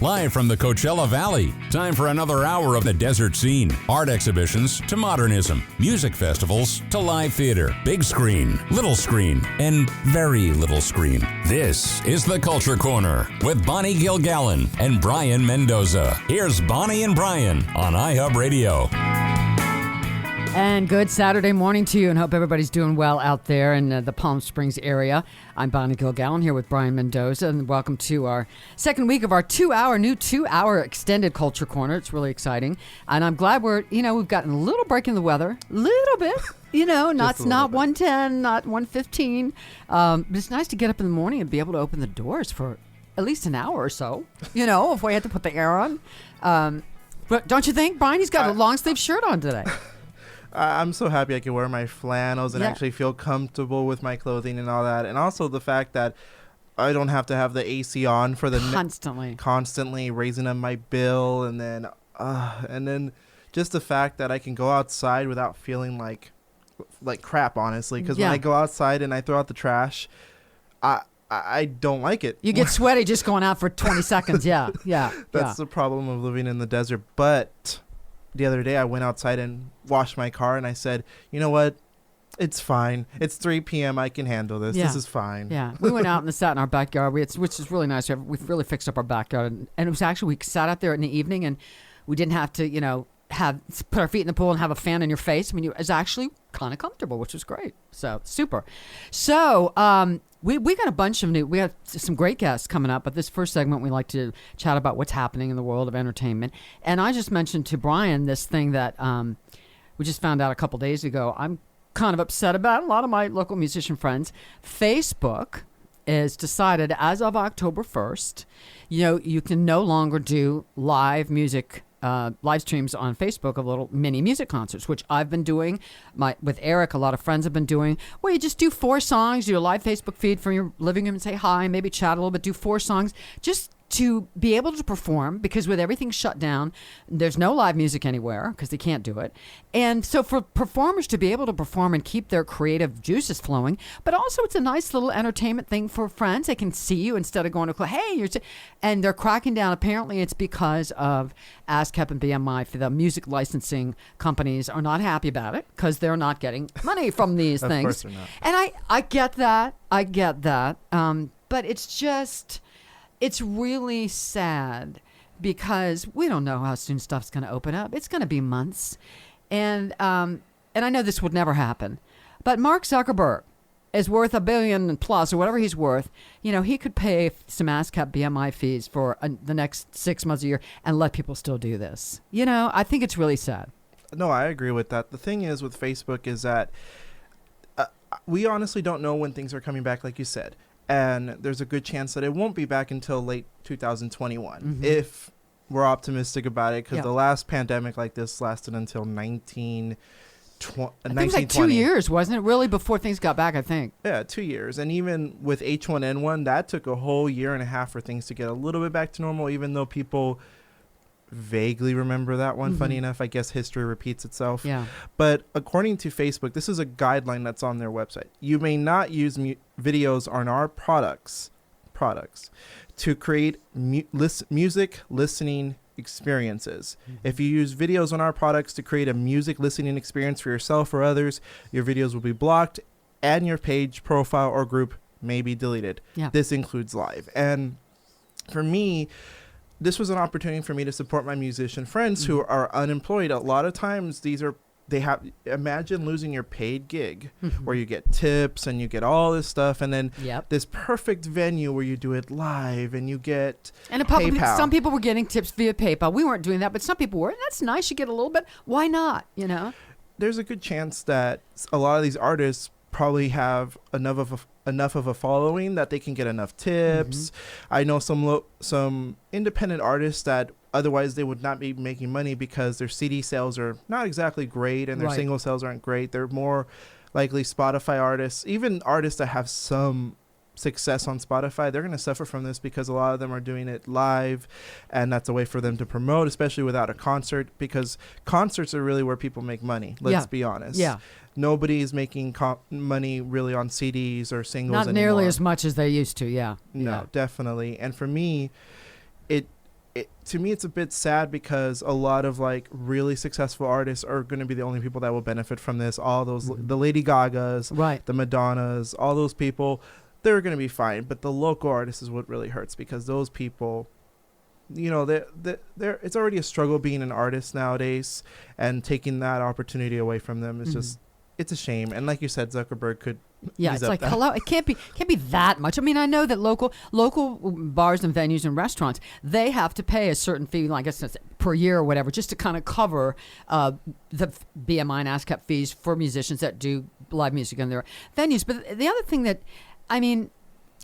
Live from the Coachella Valley. Time for another hour of the desert scene. Art exhibitions to modernism. Music festivals to live theater. Big screen, little screen, and very little screen. This is the Culture Corner with Bonnie Gilgallen and Brian Mendoza. Here's Bonnie and Brian on iHub Radio. And good Saturday morning to you, and hope everybody's doing well out there in the Palm Springs area. I'm Bonnie Gilgallen here with Brian Mendoza, and welcome to our second week of our new two-hour extended Culture Corner. It's really exciting, and I'm glad we've gotten a little break in the weather, little bit. Not 110, not 115. But it's nice to get up in the morning and be able to open the doors for at least an hour or so. If we had to put the air on. But don't you think, Brian? He's got a long sleeve shirt on today. I'm so happy I can wear my flannels and actually feel comfortable with my clothing and all that. And also the fact that I don't have to have the AC on for the constantly raising up my bill. And then just the fact that I can go outside without feeling like crap, honestly. Because when I go outside and I throw out the trash, I don't like it. You get sweaty just going out for 20 seconds. Yeah. That's the problem of living in the desert. But the other day I went outside and washed my car, and I said, you know what? It's fine. It's 3 p.m. I can handle this. Yeah. This is fine. Yeah. We went out and sat in our backyard, which is really nice. We've really fixed up our backyard. And it was actually, we sat out there in the evening, and we didn't have to, put our feet in the pool and have a fan in your face. I mean, it was actually kind of comfortable, which was great. So, super. So, we got a bunch of we have some great guests coming up, but this first segment we like to chat about what's happening in the world of entertainment. And I just mentioned to Brian this thing that we just found out a couple days ago. I'm kind of upset about. A lot of my local musician friends. Facebook has decided as of October 1st, you can no longer do live music live streams on Facebook of little mini music concerts, which I've been doing with Eric. A lot of friends have been doing, where you just do 4 songs, do a live Facebook feed from your living room and say hi, maybe chat a little bit, do 4 songs, just to be able to perform, because with everything shut down, there's no live music anywhere because they can't do it. And so for performers to be able to perform and keep their creative juices flowing, but also it's a nice little entertainment thing for friends. They can see you instead of going to, hey, and they're cracking down. Apparently it's because of ASCAP and BMI. For the music licensing companies are not happy about it because they're not getting money from these things. Of course they're not. And I get that. But it's really sad because we don't know how soon stuff's going to open up. It's going to be months. And I know this would never happen. But Mark Zuckerberg is worth $1 billion plus or whatever he's worth. He could pay some ASCAP BMI fees for the next 6 months a year and let people still do this. I think it's really sad. No, I agree with that. The thing is with Facebook is that we honestly don't know when things are coming back, like you said. And there's a good chance that it won't be back until late 2021, if we're optimistic about it, because the last pandemic like this lasted until 1920. It was like 2 years, wasn't it? Really, before things got back, I think. Yeah, 2 years. And even with H1N1, that took a whole year and a half for things to get a little bit back to normal, even though people vaguely remember that one. Funny enough, I guess history repeats itself. Yeah. But according to Facebook, this is a guideline that's on their website. You may not use videos on our products to create music listening experiences. If you use videos on our products to create a music listening experience for yourself or others, your videos will be blocked and your page, profile, or group may be deleted. Yeah. This includes live. And for me, this was an opportunity for me to support my musician friends who are unemployed. A lot of times imagine losing your paid gig where you get tips and you get all this stuff, and then this perfect venue where you do it live and you get PayPal. Some people were getting tips via PayPal. We weren't doing that, but some people were. And that's nice. You get a little bit. Why not? There's a good chance that a lot of these artists probably have enough of a following that they can get enough tips. I know some independent artists that otherwise they would not be making money because their CD sales are not exactly great and their single sales aren't great. They're more likely Spotify artists, even artists that have some success on Spotify. They're going to suffer from this because a lot of them are doing it live, and that's a way for them to promote, especially without a concert, because concerts are really where people make money. Let's be honest. Yeah. Nobody's making money really on CDs or singles anymore. Not nearly as much as they used to. Yeah. No, definitely. And for me, to me, it's a bit sad because a lot of like really successful artists are going to be the only people that will benefit from this. All those, the Lady Gagas, Right. the Madonnas, all those people, they're going to be fine. But the local artists is what really hurts, because those people, you know, they're it's already a struggle being an artist nowadays, and taking that opportunity away from them is just, it's a shame. And like you said, Zuckerberg could. Yeah, it's like, hello, it can't be that much. I mean, I know that local bars and venues and restaurants, they have to pay a certain fee, like I guess it's per year or whatever, just to kind of cover the BMI and ASCAP fees for musicians that do live music in their venues. But the other thing that, I mean,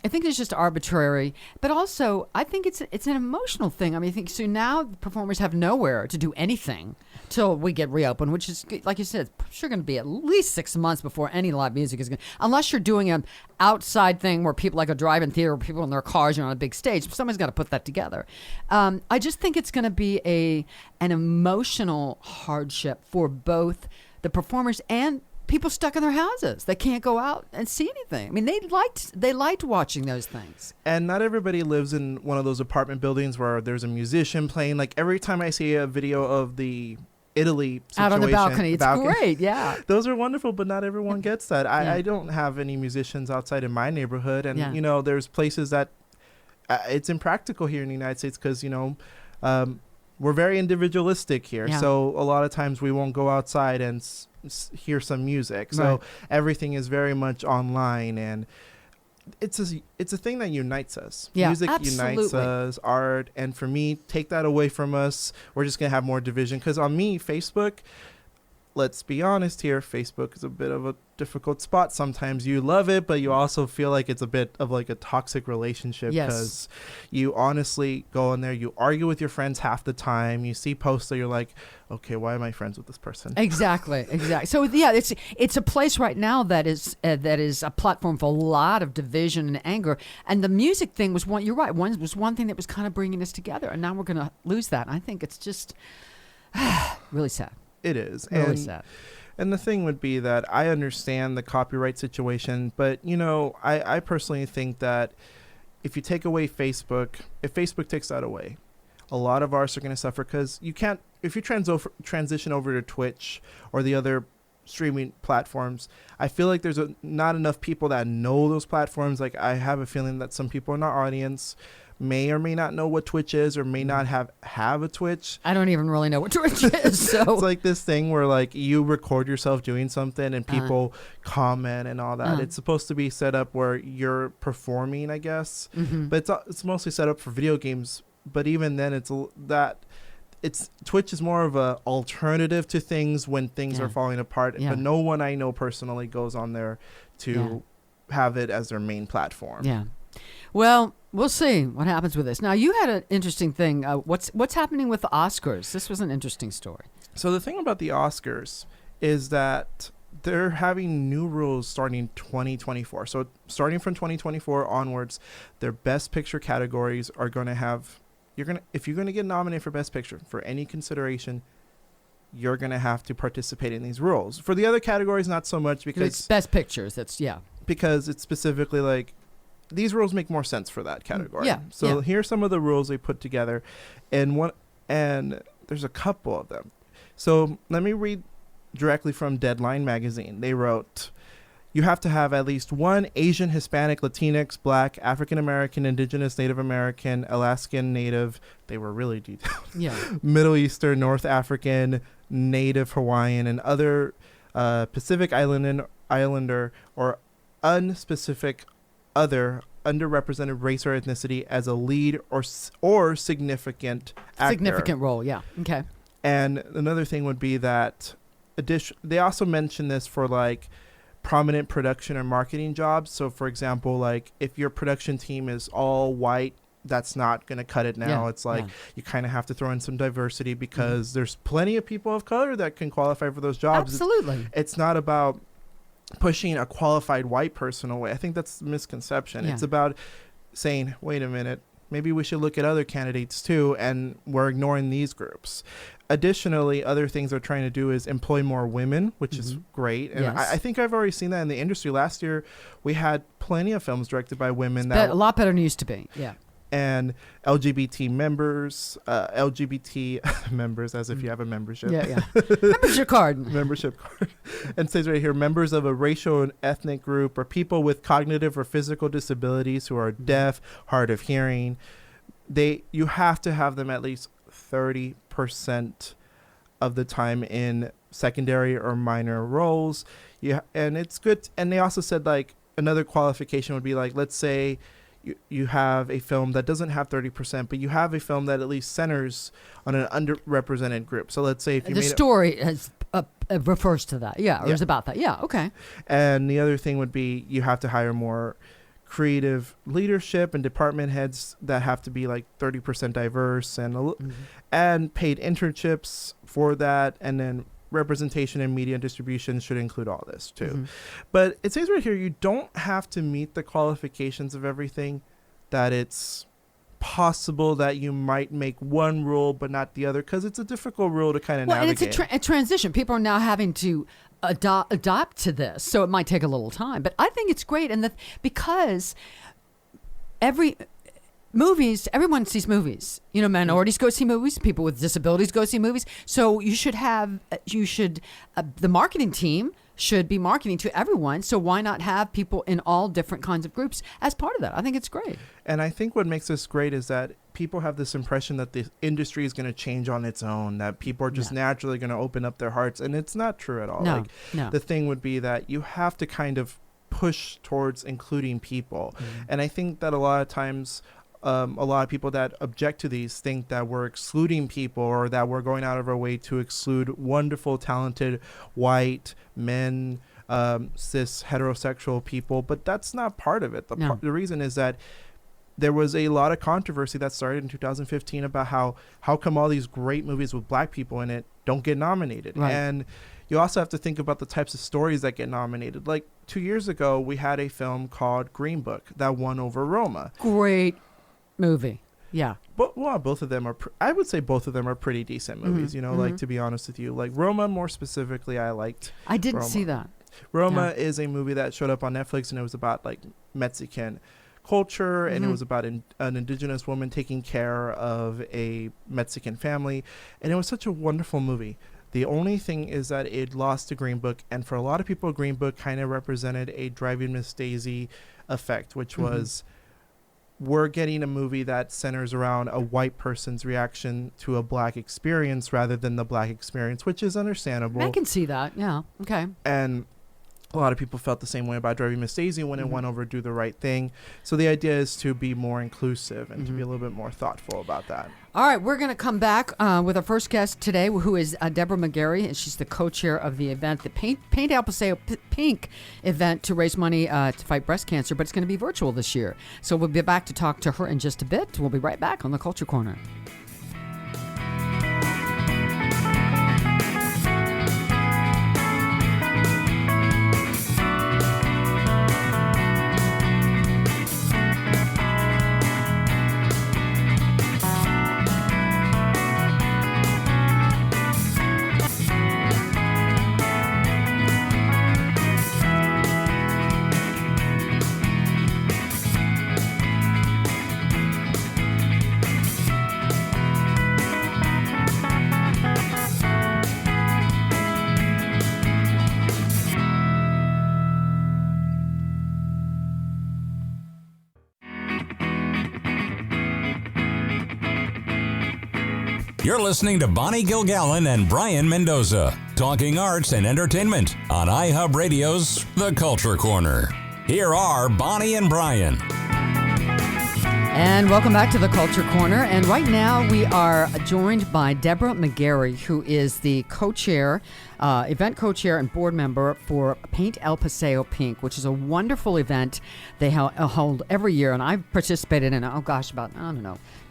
I think it's just arbitrary, but also I think it's an emotional thing. I mean, I think so now performers have nowhere to do anything till we get reopened, which is, like you said, it's sure going to be at least 6 months before any live music is going to, unless you're doing an outside thing where people, like a drive-in theater, where people in their cars, on a big stage, somebody's got to put that together. I just think it's going to be an emotional hardship for both the performers and people stuck in their houses. They can't go out and see anything. I mean, they liked watching those things. And not everybody lives in one of those apartment buildings where there's a musician playing. Like every time I see a video of the Italy situation, out on the balcony, it's great. Yeah, those are wonderful, but not everyone gets that. I don't have any musicians outside in my neighborhood, and you know, there's places that it's impractical here in the United States because, you know, we're very individualistic here. So a lot of times we won't go outside and hear some music. So everything is very much online, and it's a thing that unites us. Music unites us, art, and for me, take that away from us, we're just gonna have more division. Because on me, Facebook, let's be honest here, Facebook is a bit of a difficult spot. Sometimes you love it, but you also feel like it's a bit of like a toxic relationship, because you honestly go in there, you argue with your friends half the time, you see posts that you're like, okay, why am I friends with this person? Exactly. So yeah, it's a place right now that is a platform for a lot of division and anger. And the music thing was one. You're right. Was one thing that was kind of bringing us together, and now we're going to lose that. And I think it's just really sad. It is. Really sad. And the thing would be that I understand the copyright situation, but, you know, I personally think that if you take away Facebook, if Facebook takes that away, a lot of artists are going to suffer, because you can't, if you transition over to Twitch or the other streaming platforms, I feel like there's not enough people that know those platforms. Like, I have a feeling that some people in our audience may or may not know what Twitch is, or may not have a Twitch. I don't even really know what Twitch is. So it's like this thing where like you record yourself doing something and people comment and all that. It's supposed to be set up where you're performing, I guess, but it's mostly set up for video games. But even then, Twitch is more of a alternative to things when things are falling apart. But no one I know personally goes on there to have it as their main platform. Yeah. Well, we'll see what happens with this. Now, you had an interesting thing. What's happening with the Oscars? This was an interesting story. So the thing about the Oscars is that they're having new rules starting 2024. So starting from 2024 onwards, their Best Picture categories are going to have, if you're going to get nominated for Best Picture for any consideration, you're going to have to participate in these rules. For the other categories, not so much, because it's Best Pictures. Because it's specifically like, these rules make more sense for that category. So here's some of the rules they put together, and there's a couple of them. So let me read directly from Deadline magazine. They wrote, you have to have at least one Asian, Hispanic, Latinx, Black, African American, Indigenous, Native American, Alaskan Native. They were really detailed. Middle Eastern, North African, Native Hawaiian, and other Pacific Islander or unspecific other underrepresented race or ethnicity as a lead or significant actor. Significant role, okay. And another thing would be that they also mention this for like prominent production or marketing jobs. So for example, like if your production team is all white, that's not going to cut it now. It's like you kind of have to throw in some diversity, because there's plenty of people of color that can qualify for those jobs. Absolutely. It's not about pushing a qualified white person away. I think that's the misconception. It's about saying, wait a minute, maybe we should look at other candidates too, and we're ignoring these groups. Additionally, other things they're trying to do is employ more women, which is great. And I think I've already seen that in the industry. Last year, we had plenty of films directed by women. A lot better than it used to be. and LGBT members, LGBT members, as if you have a membership. Yeah. Membership card. Membership card. And it says right here, members of a racial and ethnic group or people with cognitive or physical disabilities who are deaf, hard of hearing. You have to have them at least 30% of the time in secondary or minor roles. And it's good. And they also said, like, another qualification would be, like, let's say you have a film that doesn't have 30%, but you have a film that at least centers on an underrepresented group. So let's say if you the story refers to that, or is about that, okay. And the other thing would be you have to hire more creative leadership and department heads that have to be like 30% diverse and paid internships for that, and then representation in media and distribution should include all this too. But it says right here, you don't have to meet the qualifications of everything, that it's possible that you might make one rule but not the other, because it's a difficult rule to kind of navigate. And it's a transition. People are now having to adopt to this, so it might take a little time. But I think it's great, and because everyone sees movies. Minorities go see movies. People with disabilities go see movies. So the marketing team should be marketing to everyone. So why not have people in all different kinds of groups as part of that? I think it's great. And I think what makes this great is that people have this impression that the industry is going to change on its own, that people are just naturally going to open up their hearts. And it's not true at all. No. The thing would be that you have to kind of push towards including people. And I think that a lot of times, a lot of people that object to these think that we're excluding people, or that we're going out of our way to exclude wonderful, talented, white men, cis, heterosexual people. But that's not part of it. The reason is that there was a lot of controversy that started in 2015 about how come all these great movies with black people in it don't get nominated. Right. And you also have to think about the types of stories that get nominated. Like 2 years ago, we had a film called Green Book that won over Roma. Great movie. Yeah. But both of them are, I would say both of them are pretty decent movies, like, to be honest with you. Like Roma, more specifically, I liked. I didn't Roma. see that. Roma is a movie that showed up on Netflix, and it was about like Mexican culture, and it was about an indigenous woman taking care of a Mexican family, and it was such a wonderful movie. The only thing is that it lost to Green Book, and for a lot of people, Green Book kind of represented a Driving Miss Daisy effect, which was, we're getting a movie that centers around a white person's reaction to a black experience rather than the black experience, which is understandable. I can see that. Yeah. Okay. And a lot of people felt the same way about Driving Miss Daisy when it went over Do the Right Thing. So the idea is to be more inclusive and to be a little bit more thoughtful about that. All right, we're going to come back with our first guest today, who is Deborah McGarrey, and she's the co-chair of the event, the Paint El Paseo Pink event, to raise money to fight breast cancer, but it's going to be virtual this year. So we'll be back to talk to her in just a bit. We'll be right back on the Culture Corner. You're listening to Bonnie Gilgallen and Brian Mendoza, talking arts and entertainment on iHub Radio's The Culture Corner. Here are Bonnie and Brian. And welcome back to the Culture Corner. And right now we are joined by Deborah McGarrey, who is the co-chair, event co-chair and board member for Paint El Paseo Pink, which is a wonderful event they hold every year. And I've participated in it,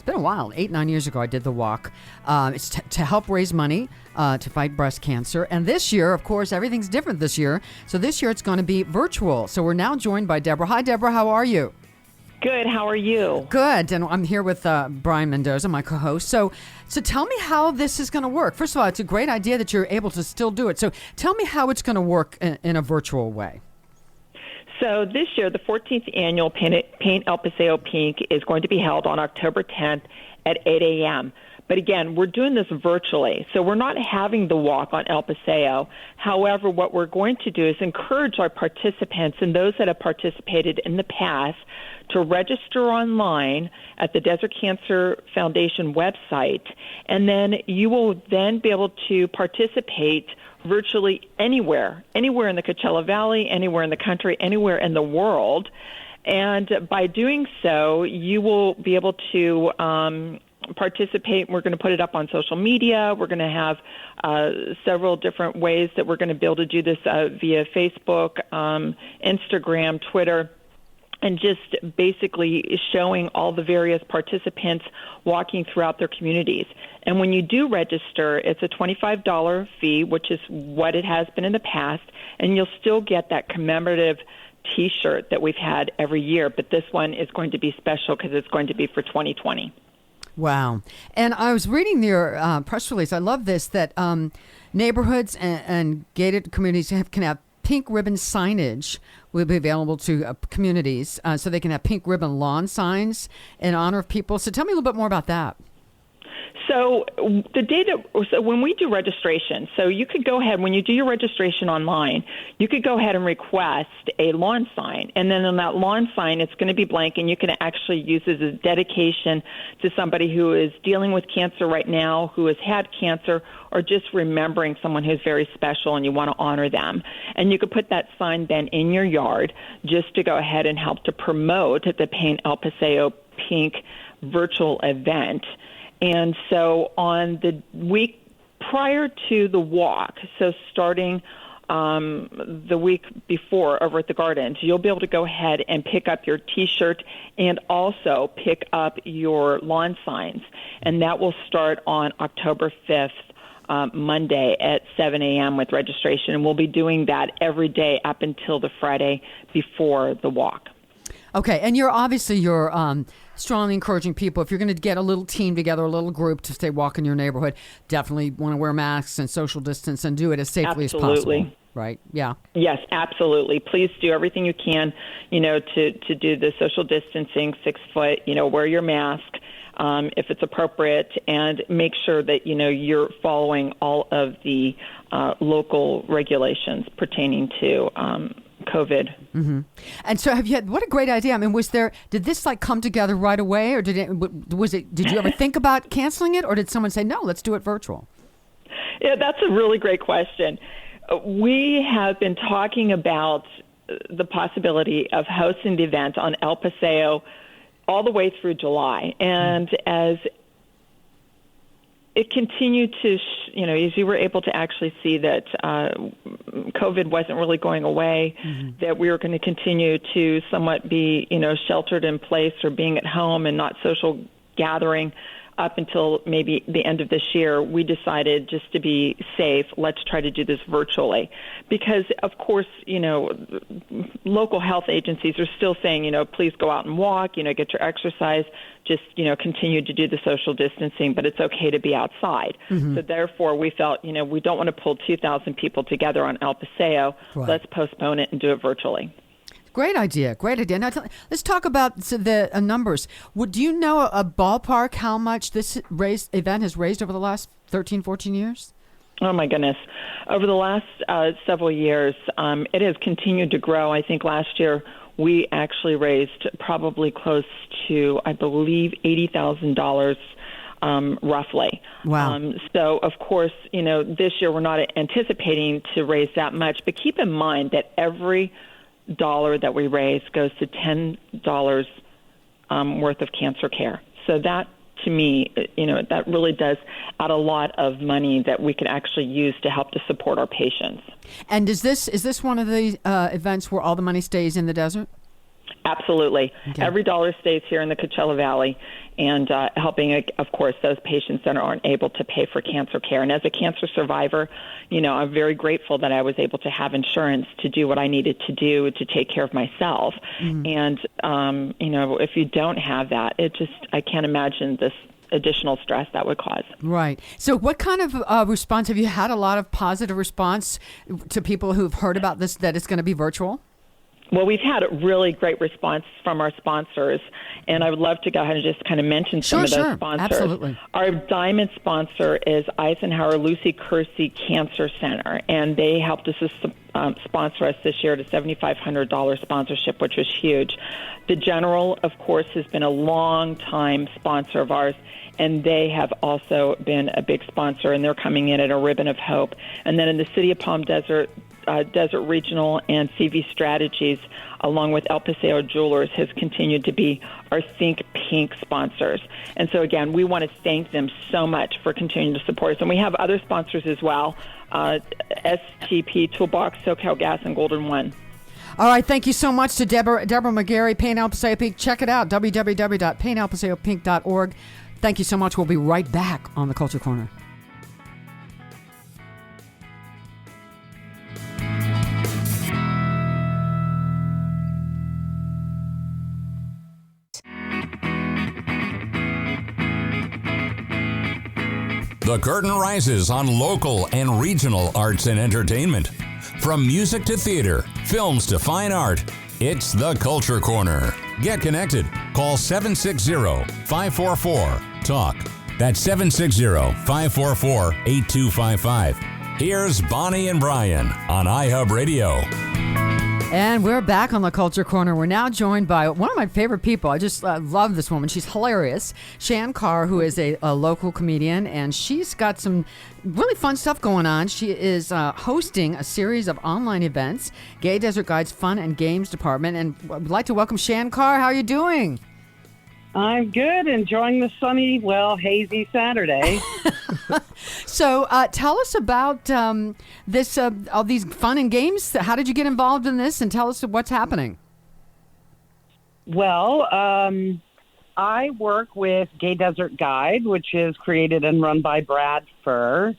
it's been a while. 8-9 years ago, I did the walk. It's to help raise money to fight breast cancer. And this year, of course, everything's different this year. So this year, it's going to be virtual. So we're now joined by Deborah. Hi, Deborah. How are you? Good. How are you? Good. And I'm here with Brian Mendoza, my co-host. So tell me how this is going to work. First of all, it's a great idea that you're able to still do it. So tell me how it's going to work in a virtual way. So this year, the 14th annual Paint El Paseo Pink is going to be held on October 10th at 8 a.m. But again, we're doing this virtually, so we're not having the walk on El Paseo. However, what we're going to do is encourage our participants and those that have participated in the past to register online at the Desert Cancer Foundation website, and then you will then be able to participate virtually anywhere in the Coachella Valley, anywhere in the country, anywhere in the world. And by doing so, you will be able to participate. We're going to put it up on social media. We're going to have several different ways that we're going to be able to do this via Facebook, Instagram, Twitter, and just basically showing all the various participants walking throughout their communities. And when you do register, it's a $25 fee, which is what it has been in the past, and you'll still get that commemorative T-shirt that we've had every year, but this one is going to be special because it's going to be for 2020. Wow. And I was reading your press release. I love this, that neighborhoods and gated communities can have pink ribbon signage will be available to communities, so they can have pink ribbon lawn signs in honor of people. So tell me a little bit more about that. So when we do registration, so you could go ahead, when you do your registration online, you could go ahead and request a lawn sign. And then on that lawn sign, it's going to be blank, and you can actually use it as a dedication to somebody who is dealing with cancer right now, who has had cancer, or just remembering someone who's very special and you want to honor them. And you could put that sign then in your yard just to go ahead and help to promote the Paint El Paseo Pink virtual event. And so on the week prior to the walk, so starting the week before over at the Gardens, you'll be able to go ahead and pick up your T-shirt and also pick up your lawn signs. And that will start on October 5th. Monday at 7 a.m. with registration, and we'll be doing that every day up until the Friday before the walk. Okay, and you're strongly encouraging people, if you're going to get a little team together, a little group to stay walk in your neighborhood, definitely want to wear masks and social distance and do it as safely as possible. Right? Yeah. Yes, absolutely. Please do everything you can, to do the social distancing, 6 foot, wear your mask. If it's appropriate, and make sure that, you're following all of the local regulations pertaining to COVID. Mm-hmm. And so what a great idea. I mean, did this come together right away, or did you ever think about canceling it, or did someone say, no, let's do it virtual? Yeah, that's a really great question. We have been talking about the possibility of hosting the event on El Paseo all the way through July. And as it continued to, as you were able to actually see that COVID wasn't really going away, that we were going to continue to somewhat be, sheltered in place or being at home and not social gathering up until maybe the end of this year, we decided, just to be safe, let's try to do this virtually. Because, of course, local health agencies are still saying, please go out and walk, get your exercise, just, continue to do the social distancing, but it's okay to be outside. So therefore, we felt, we don't want to pull 2,000 people together on El Paseo. Right. Let's postpone it and do it virtually. Great idea. Now, let's talk about the numbers. Do you know a ballpark how much this event has raised over the last 13, 14 years? Oh, my goodness. Over the last several years, it has continued to grow. I think last year we actually raised probably close to, I believe, $80,000 roughly. Wow. So, of course, this year we're not anticipating to raise that much. But keep in mind that every dollar that we raise goes to $10 worth of cancer care. So that, to me, that really does add a lot of money that we can actually use to help to support our patients. And is this one of the events where all the money stays in the desert? Absolutely. Okay. Every dollar stays here in the Coachella Valley, and helping, of course, those patients that aren't able to pay for cancer care. And as a cancer survivor, I'm very grateful that I was able to have insurance to do what I needed to do to take care of myself. And, if you don't have that, I can't imagine this additional stress that would cause. Right. So what kind of response? Have you had a lot of positive response to people who've heard about this, that it's going to be virtual? Well, we've had a really great response from our sponsors, and I would love to go ahead and just kind of mention some of those sponsors. Absolutely. Our diamond sponsor is Eisenhower Lucy Kersey Cancer Center, and they helped us sponsor us this year at a $7,500 sponsorship, which was huge. The General, of course, has been a long-time sponsor of ours, and they have also been a big sponsor, and they're coming in at a ribbon of hope. And then in the City of Palm Desert, Desert Regional and CV Strategies, along with El Paseo Jewelers, has continued to be our Think Pink sponsors. And so, again, we want to thank them so much for continuing to support us. And we have other sponsors as well, STP, Toolbox, SoCal Gas, and Golden One. All right, thank you so much to Deborah McGarrey, Paint El Paseo Pink. Check it out, www.paintelpaseopink.org. Thank you so much. We'll be right back on the Culture Corner. The curtain rises on local and regional arts and entertainment. From music to theater, films to fine art, it's the Culture Corner. Get connected. Call 760-544-TALK. That's 760-544-8255. Here's Bonnie and Brayan on iHub Radio. And we're back on the Culture Corner. We're now joined by one of my favorite people. I just love this woman. She's hilarious. Shann Carr, who is a local comedian, and she's got some really fun stuff going on. She is hosting a series of online events, Gay Desert Guide's Fun and Games Department. And I'd like to welcome Shann Carr. How are you doing? I'm good, enjoying the sunny, hazy Saturday. So tell us about this, all these fun and games. How did you get involved in this, and tell us what's happening? Well, I work with Gay Desert Guide, which is created and run by Brad Furr.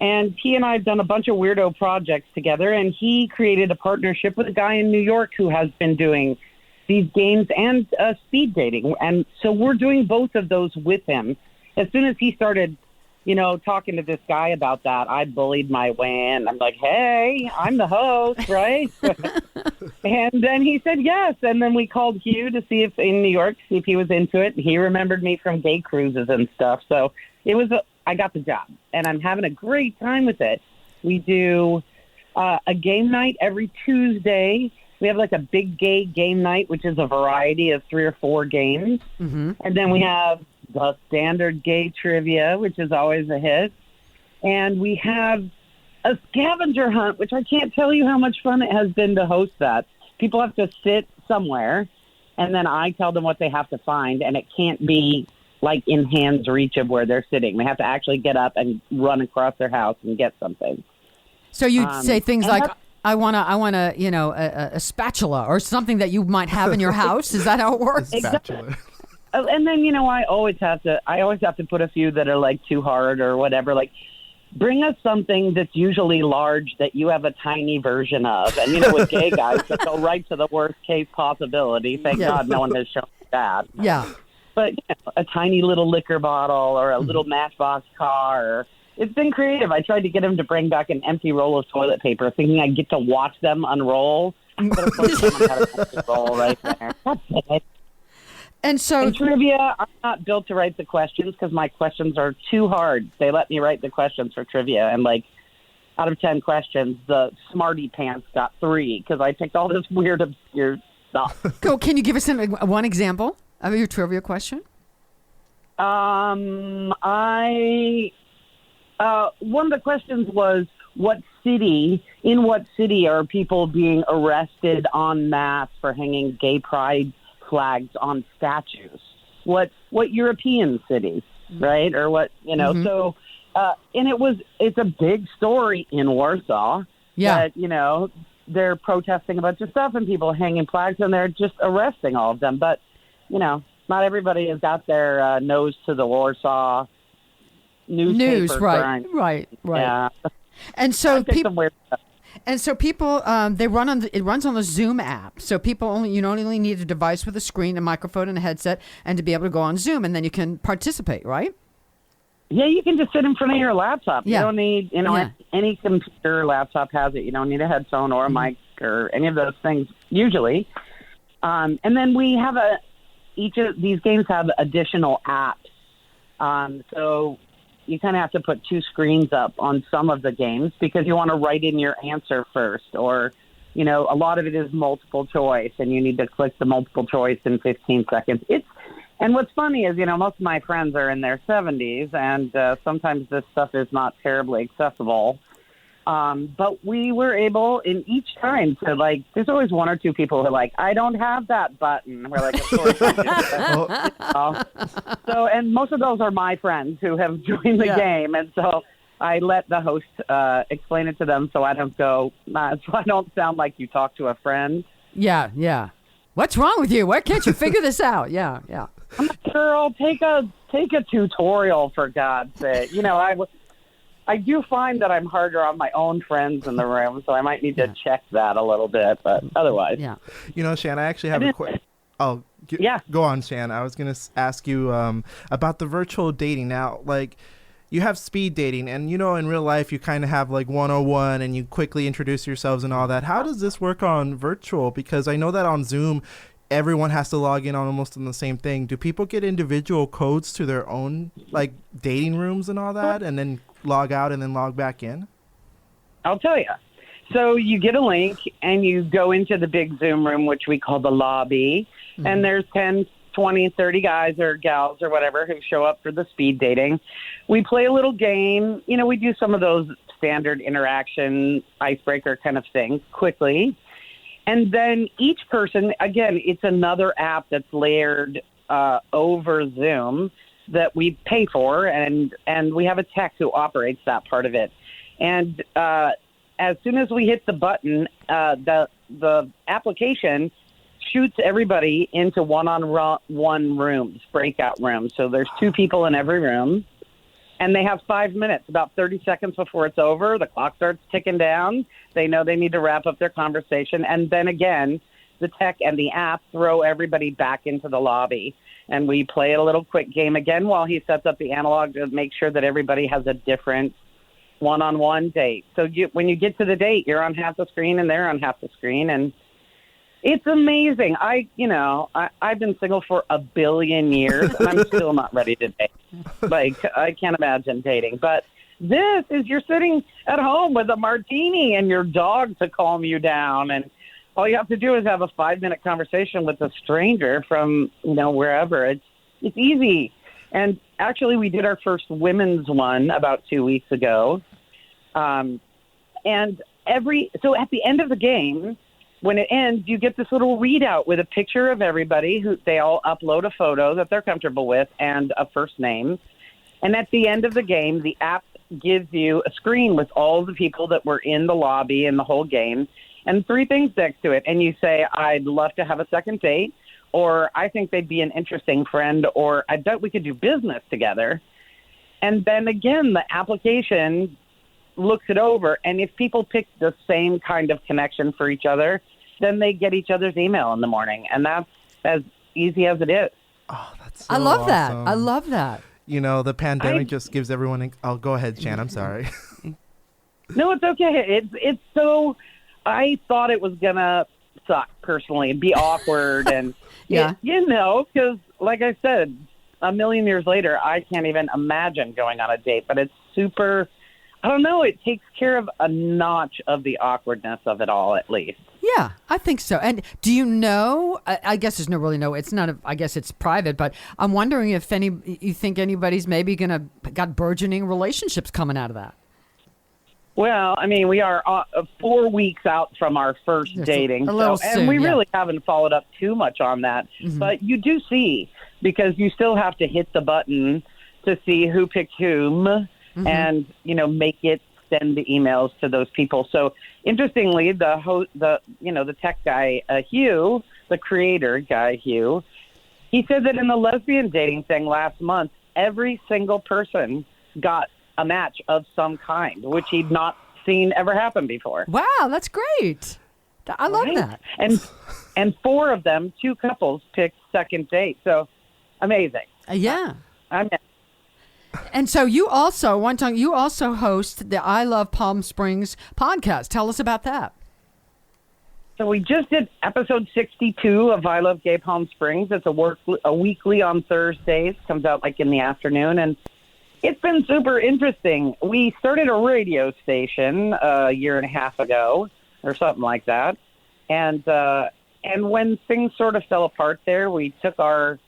And he and I have done a bunch of weirdo projects together, and he created a partnership with a guy in New York who has been doing these games and speed dating. And so we're doing both of those with him. As soon as he started, talking to this guy about that, I bullied my way in. I'm like, hey, I'm the host, right? And then he said yes. And then we called Hugh to see if in New York, see if he was into it. He remembered me from gay cruises and stuff. So I got the job, and I'm having a great time with it. We do a game night every Tuesday. We have like a big gay game night, which is a variety of 3 or 4 games. Mm-hmm. And then we have the standard gay trivia, which is always a hit. And we have a scavenger hunt, which I can't tell you how much fun it has been to host that. People have to sit somewhere, and then I tell them what they have to find, and it can't be like in hand's reach of where they're sitting. They have to actually get up and run across their house and get something. So you say things like, I want a spatula or something that you might have in your house. Is that how it works? Spatula. And then, I always have to put a few that are like too hard or whatever. Like, bring us something that's usually large that you have a tiny version of. And, with gay guys, that go right to the worst case possibility. Thank God no one has shown that. Yeah. But, a tiny little liquor bottle or a little Matchbox car. It's been creative. I tried to get him to bring back an empty roll of toilet paper, thinking I'd get to watch them unroll. But of course, someone had an empty roll right there. That's it. And so, in trivia, I'm not built to write the questions because my questions are too hard. They let me write the questions for trivia, and out of 10 questions, the smarty pants got 3 because I picked all this weird, obscure stuff. Cool. Can you give us one example of your trivia question? One of the questions was, in what city are people being arrested en masse for hanging gay pride flags on statues? What European cities, right? Or what, Mm-hmm. So, and it's a big story in Warsaw. Yeah. That, they're protesting a bunch of stuff and people hanging flags and they're just arresting all of them. But, not everybody has got their nose to the Warsaw news, right? Yeah. And so people, weird stuff. It runs on the Zoom app. So you only need a device with a screen, a microphone, and a headset, and to be able to go on Zoom, and then you can participate, right? Yeah, you can just sit in front of your laptop. Yeah. You don't need, any computer or laptop has it. You don't need a headphone or a mic or any of those things usually. And then we have each of these games have additional apps. So you kind of have to put 2 screens up on some of the games because you want to write in your answer first, or, a lot of it is multiple choice and you need to click the multiple choice in 15 seconds. And what's funny is, most of my friends are in their 70s, and sometimes this stuff is not terribly accessible. But we were able in each time to there's always 1 or 2 people who are like, I don't have that button. We're like, of course. So, and most of those are my friends who have joined the game. And so I let the host explain it to them so I don't sound like you talk to a friend. Yeah, yeah. What's wrong with you? Why can't you figure this out? Yeah, yeah. Girl, take a tutorial, for God's sake. I do find that I'm harder on my own friends in the room, so I might need to check that a little bit, but otherwise. Yeah. Shann, I actually have a question. Oh, go on, Shann. I was going to ask you about the virtual dating. Now, you have speed dating, and, in real life, you kind of have 101 and you quickly introduce yourselves and all that. How does this work on virtual? Because I know that on Zoom, everyone has to log in on almost on the same thing. Do people get individual codes to their own dating rooms and all that, and then log out and then log back in? I'll tell you. So you get a link and you go into the big Zoom room, which we call the lobby, and there's 10, 20, 30 guys or gals or whatever who show up for the speed dating. We play a little game. We do some of those standard interaction icebreaker kind of things quickly. And then each person, again, it's another app that's layered over Zoom that we pay for, and we have a tech who operates that part of it. And as soon as we hit the button, the application shoots everybody into one-on-one rooms, breakout rooms. So there's 2 people in every room, and they have 5 minutes, about 30 seconds before it's over. The clock starts ticking down. They know they need to wrap up their conversation. And then again, the tech and the app throw everybody back into the lobby. And we play a little quick game again while he sets up the analog to make sure that everybody has a different one-on-one date. So when you get to the date, you're on half the screen and they're on half the screen. And it's amazing. I've been single for 1 billion years, and I'm still not ready to date. I can't imagine dating. But this is you're sitting at home with a martini and your dog to calm you down, and all you have to do is have a 5-minute conversation with a stranger from wherever. It's easy. And actually, we did our first women's one about 2 weeks ago. And so at the end of the game, when it ends, you get this little readout with a picture of everybody who they all upload a photo that they're comfortable with and a first name. And at the end of the game, the app gives you a screen with all the people that were in the lobby and the whole game, and 3 things next to it. And you say, I'd love to have a second date, or I think they'd be an interesting friend, or I bet we could do business together. And then again, the application looks it over, and if people pick the same kind of connection for each other, then they get each other's email in the morning, and that's as easy as it is. Oh, that's so I love awesome. that. I love that. The pandemic just gives everyone. Oh, go ahead, Shann. I'm sorry. No, it's okay. It's so. I thought it was gonna suck personally and be awkward, and because like I said, 1 million years later, I can't even imagine going on a date. But it's super. I don't know. It takes care of a notch of the awkwardness of it all, at least. Yeah, I think so. And do you know? I guess there's it's not. I guess it's private, but I'm wondering if you think anybody's maybe got burgeoning relationships coming out of that. Well, I mean, we are 4 weeks out from our first dating, and we really haven't followed up too much on that. Mm-hmm. But you do see, because you still have to hit the button to see who picked whom, and make it send the emails to those people. So interestingly, the tech guy Hugh, the creator guy Hugh, he said that in the lesbian dating thing last month, every single person got a match of some kind, which he'd not seen ever happen before. Wow, that's great. I love that. And 4 of them, 2 couples, picked second date. So amazing. Yeah. I'm And so you also host the I Love Palm Springs podcast. Tell us about that. So we just did episode 62 of I Love Gay Palm Springs. It's a weekly on Thursdays. Comes out like in the afternoon. And it's been super interesting. We started a radio station a year and a half ago or something like that. And when things sort of fell apart there, we took our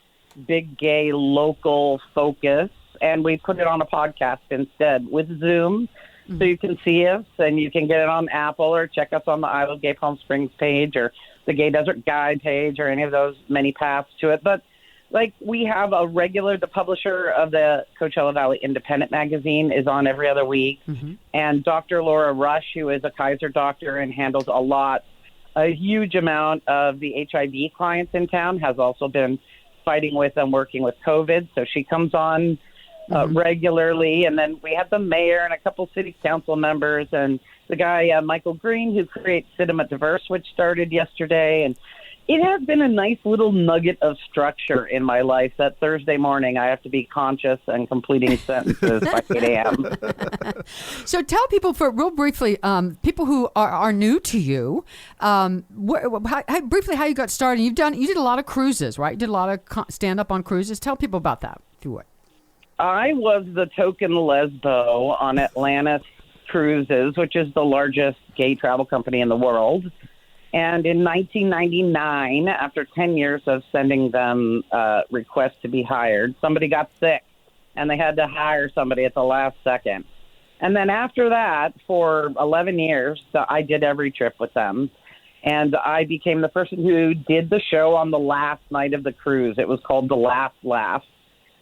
big gay local focus and we put it on a podcast instead with Zoom. So you can see us and you can get it on Apple or check us on the I Love Gay Palm Springs page or the Gay Desert Guide page or any of those many paths to it. But like we have the publisher of the Coachella Valley Independent magazine is on every other week. And Dr. Laura Rush, who is a Kaiser doctor and handles a huge amount of the HIV clients in town, has also been fighting with and working with COVID. So she comes on regularly. And then we have the mayor and a couple city council members and the guy, Michael Green, who creates Cinema Diverse, which started yesterday. And it has been a nice little nugget of structure in my life that Thursday morning I have to be conscious and completing sentences by 8 a.m. So tell people, real briefly, people who are new to you, briefly how you got started. You did a lot of cruises, right? You did a lot of stand-up on cruises. Tell people about that, if you would. I was the token lesbo on Atlantis Cruises, which is the largest gay travel company in the world. And in 1999, after 10 years of sending them requests to be hired, somebody got sick and they had to hire somebody at the last second. And then after that, for 11 years, I did every trip with them. And I became the person who did the show on the last night of the cruise. It was called The Last Laugh.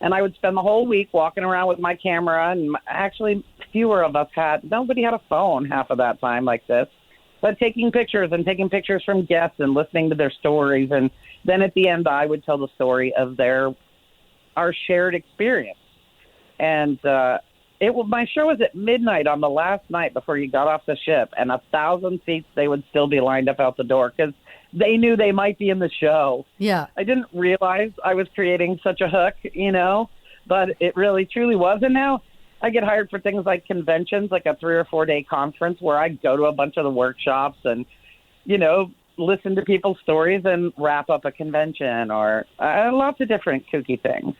And I would spend the whole week walking around with my camera. And actually, nobody had a phone half of that time like this. But taking pictures from guests and listening to their stories. And then at the end, I would tell the story of our shared experience. And my show was at midnight on the last night before you got off the ship. And 1,000 seats, they would still be lined up out the door because they knew they might be in the show. Yeah. I didn't realize I was creating such a hook, but it really, truly was. And now I get hired for things like conventions, like a 3 or 4 day conference where I go to a bunch of the workshops and, listen to people's stories and wrap up a convention or lots of different kooky things.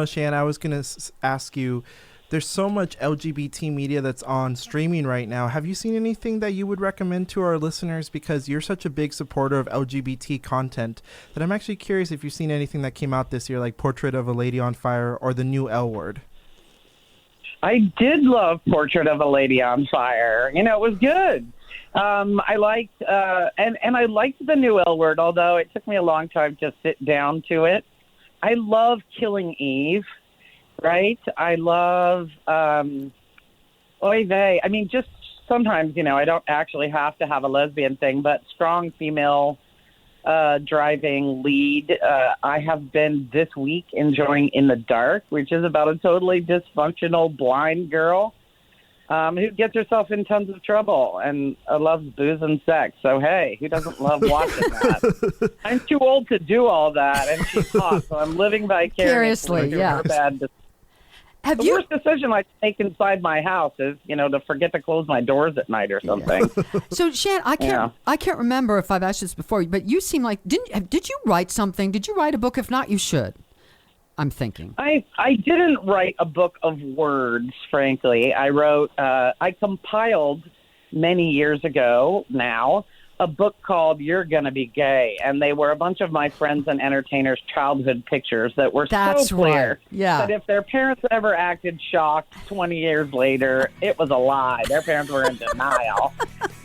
Shann, I was going to ask you, there's so much LGBT media that's on streaming right now. Have you seen anything that you would recommend to our listeners? Because you're such a big supporter of LGBT content that I'm actually curious if you've seen anything that came out this year, like Portrait of a Lady on Fire or the new L Word. I did love Portrait of a Lady on Fire. It was good. I liked, and I liked the new L Word, although it took me a long time to sit down to it. I love Killing Eve, right? I love, Oy vey. I mean, just sometimes, I don't actually have to have a lesbian thing, but strong female driving lead. I have been this week enjoying In the Dark, which is about a totally dysfunctional blind girl who gets herself in tons of trouble and loves booze and sex. So, hey, who doesn't love watching that? I'm too old to do all that, and she's hot, so I'm living vicariously through her bad decisions. The worst decision I make inside my house is, to forget to close my doors at night or something. Yeah. So, Shann, I can't remember if I've asked this before, but you seem like did you write something? Did you write a book? If not, you should. I'm thinking. I didn't write a book of words, frankly. I compiled many years ago now a book called You're Gonna Be Gay, and they were a bunch of my friends and entertainers' childhood pictures that were so clear that if their parents ever acted shocked 20 years later, it was a lie. Their parents were in denial.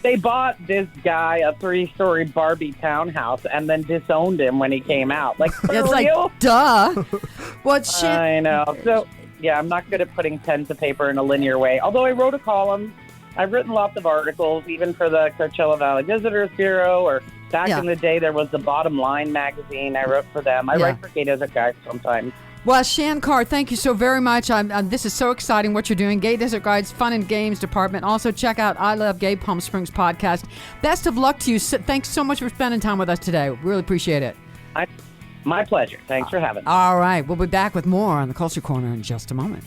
They bought this guy a 3-story Barbie townhouse and then disowned him when he came out. Like, for it's real? Like, duh. What shit? I know. So, yeah, I'm not good at putting pen to paper in a linear way. Although I wrote a column. I've written lots of articles, even for the Coachella Valley Visitors Bureau, or back in the day, there was the Bottom Line magazine. I wrote for them. I write for Gay Desert Guide sometimes. Well, Shann Carr, thank you so very much. This is so exciting what you're doing. Gay Desert Guide's Fun and Games Department. Also, check out I Love Gay Palm Springs podcast. Best of luck to you. Thanks so much for spending time with us today. Really appreciate it. My pleasure. Thanks for having me. All right. We'll be back with more on the Culture Corner in just a moment.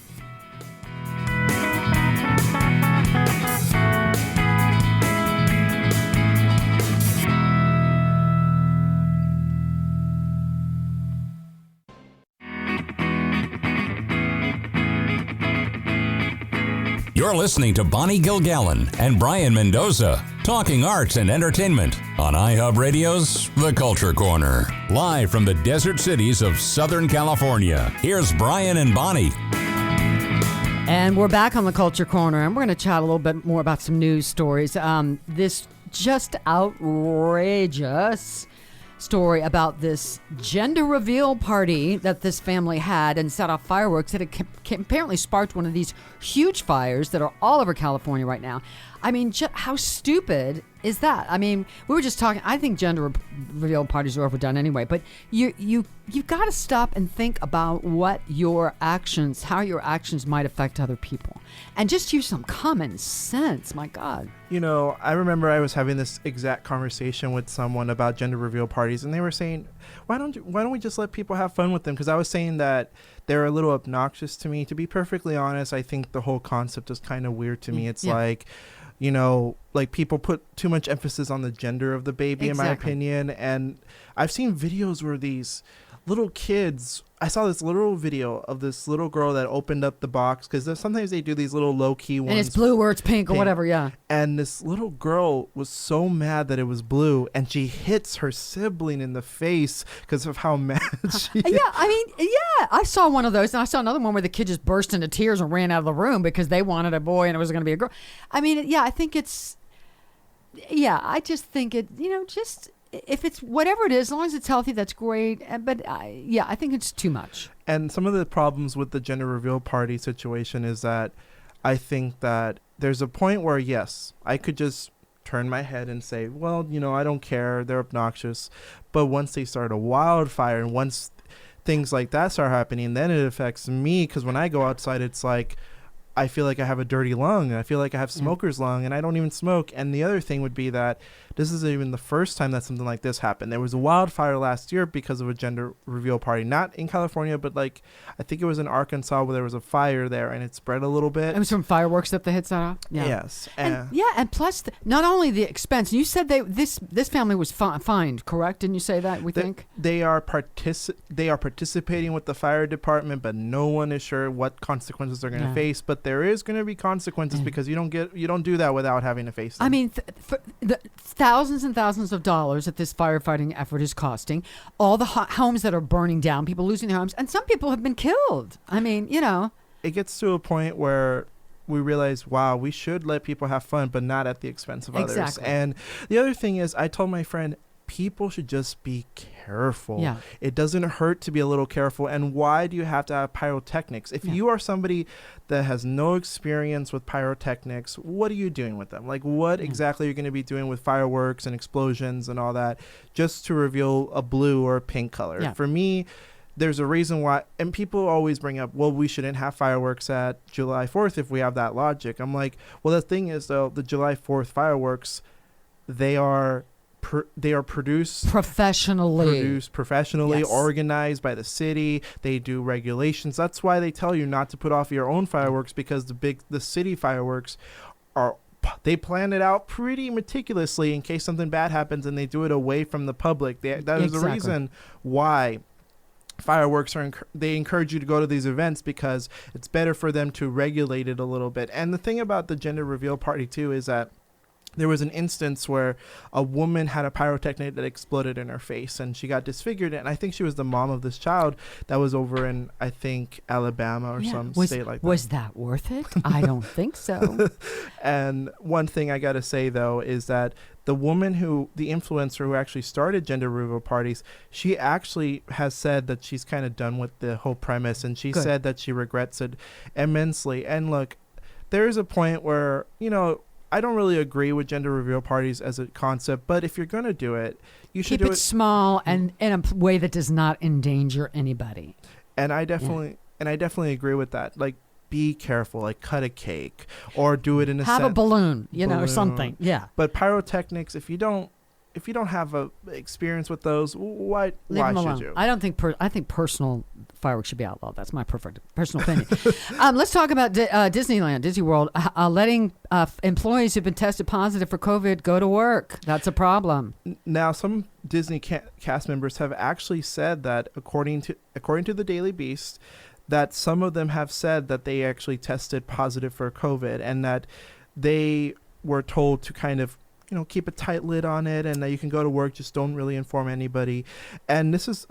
You're listening to Bonnie Gilgallen and Brian Mendoza, talking arts and entertainment on iHub Radio's The Culture Corner. Live from the desert cities of Southern California, here's Brian and Bonnie. And we're back on The Culture Corner, and we're going to chat a little bit more about some news stories. This just outrageous story about this gender reveal party that this family had and set off fireworks that apparently sparked one of these huge fires that are all over California right now. I mean, how stupid is that? I mean, we were just talking. I think gender reveal parties are overdone anyway. But you've got to stop and think about how your actions might affect other people, and just use some common sense. My God. You know, I remember I was having this exact conversation with someone about gender reveal parties, and they were saying, why don't we just let people have fun with them? Because I was saying that they're a little obnoxious to me. To be perfectly honest, I think the whole concept is kind of weird to me. It's like, you know, like people put too much emphasis on the gender of the baby, in my opinion. And I've seen videos where these little kids, I saw this little video of this little girl that opened up the box, because sometimes they do these little low-key ones. And it's blue or it's pink or whatever, yeah. And this little girl was so mad that it was blue, and she hits her sibling in the face because of how mad she is. Yeah, I mean, yeah, I saw one of those, and I saw another one where the kid just burst into tears and ran out of the room because they wanted a boy and it was going to be a girl. I mean, yeah, I think it's, I just think it, just... If it's whatever it is, as long as it's healthy, that's great. But I think it's too much. And some of the problems with the gender reveal party situation is that I think that there's a point where, yes, I could just turn my head and say, well, I don't care. They're obnoxious. But once they start a wildfire and once things like that start happening, then it affects me. Because when I go outside, it's like, I feel like I have a dirty lung. I feel like I have smoker's lung, and I don't even smoke. And the other thing would be that this isn't even the first time that something like this happened. There was a wildfire last year because of a gender reveal party, not in California, but I think it was in Arkansas where there was a fire there and it spread a little bit. It was from fireworks that they had set off. Yeah. Yes. And plus, not only the expense. You said this family was fined, correct? Didn't you say that? They are participating with the fire department, but no one is sure what consequences they're going to face. But there is going to be consequences because you don't do that without having to face them. I mean, for the thousands and thousands of dollars that this firefighting effort is costing, all the homes that are burning down, people losing their homes, and some people have been killed. I mean, it gets to a point where we realize, wow, we should let people have fun, but not at the expense of others. And the other thing is, I told my friend, people should just be careful. Yeah. It doesn't hurt to be a little careful. And why do you have to have pyrotechnics? If you are somebody that has no experience with pyrotechnics, what are you doing with them? Like, what exactly are you going to be doing with fireworks and explosions and all that just to reveal a blue or a pink color? Yeah. For me, there's a reason why, and people always bring up, well, we shouldn't have fireworks at July 4th if we have that logic. I'm like, well, the thing is, though, the July 4th fireworks, they are produced professionally, organized by the city. They do regulations. That's why they tell you not to put off your own fireworks, because the city fireworks they plan it out pretty meticulously in case something bad happens, and they do it away from the public. That is the reason why fireworks they encourage you to go to these events, because it's better for them to regulate it a little bit. And the thing about the gender reveal party too is that there was an instance where a woman had a pyrotechnic that exploded in her face, and she got disfigured. And I think she was the mom of this child that was over in, I think, Alabama or some state like that. Was that worth it? I don't think so. And one thing I got to say, though, is that the woman the influencer who actually started gender reveal parties, she actually has said that she's kind of done with the whole premise, and she said that she regrets it immensely. And look, there is a point where, I don't really agree with gender reveal parties as a concept, but if you're going to do it, you should keep it small and in a way that does not endanger anybody. And I definitely agree with that. Like, be careful, like cut a cake or do it in have a balloon, or something. Yeah. But pyrotechnics, if you don't have a experience with those, why should you? I think personal fireworks should be outlawed. That's my personal opinion. Let's talk about Disneyland, Disney World, letting employees who've been tested positive for COVID go to work. That's a problem. Now, some Disney cast members have actually said that, according to the Daily Beast, that some of them have said that they actually tested positive for COVID, and that they were told to kind of, keep a tight lid on it, and that you can go to work, just don't really inform anybody. And this is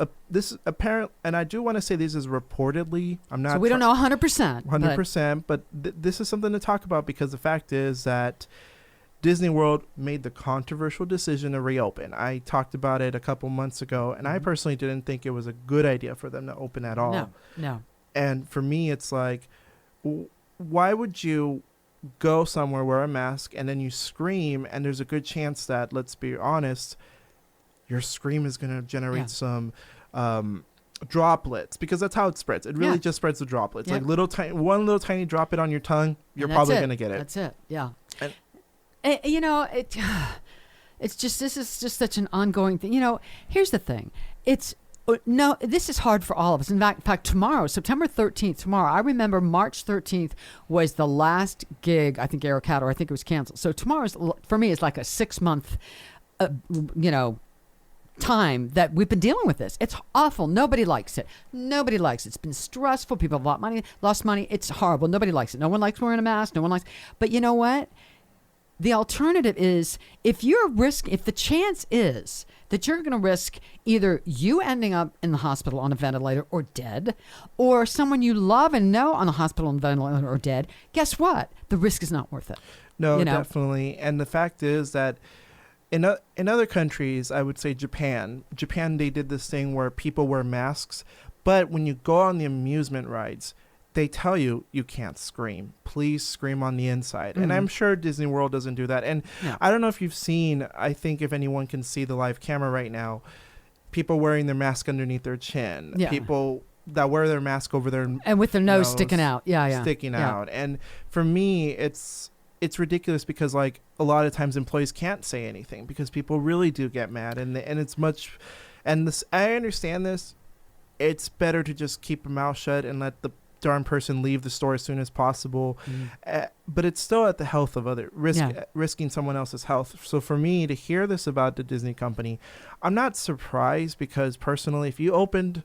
apparent, and I do want to say this is reportedly. I'm not. So we don't know 100%. 100%, but this is something to talk about, because the fact is that Disney World made the controversial decision to reopen. I talked about it a couple months ago, and I personally didn't think it was a good idea for them to open at all. No. And for me, it's like, why would you go somewhere, wear a mask, and then you scream, and there's a good chance that, let's be honest, your scream is going to generate some droplets, because that's how it spreads. It really just spreads the droplets. Like one little tiny droplet on your tongue, you're probably going to get it. That's it. Yeah. And, it's just, this is just such an ongoing thing. Here's the thing. This is hard for all of us. In fact, tomorrow, September 13th, I remember March 13th was the last gig, I think, Eric had, or I think it was canceled. So tomorrow's, for me, is like a 6-month, time that we've been dealing with this. It's awful. Nobody likes it. It's been stressful. People have lost money. It's horrible. Nobody likes it. No one likes wearing a mask. But you know what? The alternative is, if the chance is that you're going to risk either you ending up in the hospital on a ventilator or dead, or someone you love and know on a hospital and ventilator or dead, guess what? The risk is not worth it. No, definitely. And the fact is that in other countries, I would say Japan, they did this thing where people wear masks, but when you go on the amusement rides, they tell you can't scream. Please scream on the inside. And I'm sure Disney World doesn't do that. And I don't know if you've seen, I think if anyone can see the live camera right now, people wearing their mask underneath their chin. Yeah. People that wear their mask over their and with their nose sticking out. Sticking out. And for me, it's ridiculous, because like a lot of times employees can't say anything because people really do get mad, and it's much, and this, I understand this. It's better to just keep your mouth shut and let the darn person leave the store as soon as possible. But it's still at the health of risking someone else's health. So for me to hear this about the Disney company, I'm not surprised, because personally, if you opened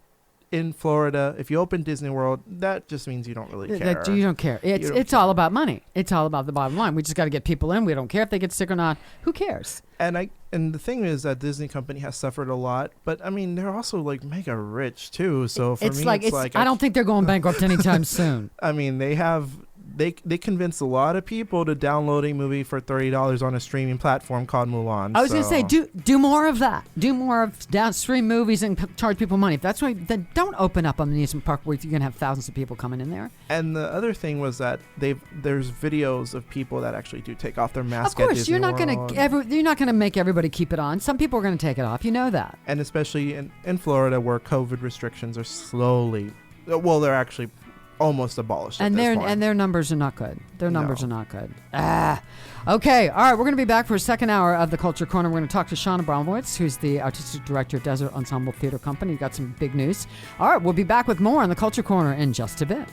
in Florida, if you open Disney World, that just means you don't really care. You don't care. It's all about money. It's all about the bottom line. We just got to get people in. We don't care if they get sick or not. Who cares? And the thing is that Disney company has suffered a lot, but I mean, they're also like mega rich too. So for me, it's like I don't think they're going bankrupt anytime soon. I mean, they convinced a lot of people to download a movie for $30 on a streaming platform called Mulan. I was going to say, do more of that. Do more of downstream movies and charge people money. If that's right, then don't open up an amusement park where you're going to have thousands of people coming in there. And the other thing was that there's videos of people that actually do take off their mask. Of course, at Disney you're not going to make everybody keep it on. Some people are going to take it off. You know that. And especially in Florida, where COVID restrictions are slowly, they're actually almost abolished. And their numbers are not good. Their numbers are not good. Okay. All right. We're going to be back for a second hour of the Culture Corner. We're going to talk to Shann Carr, who's the artistic director of Desert Ensemble Theater Company. We've got some big news. All right. We'll be back with more on the Culture Corner in just a bit.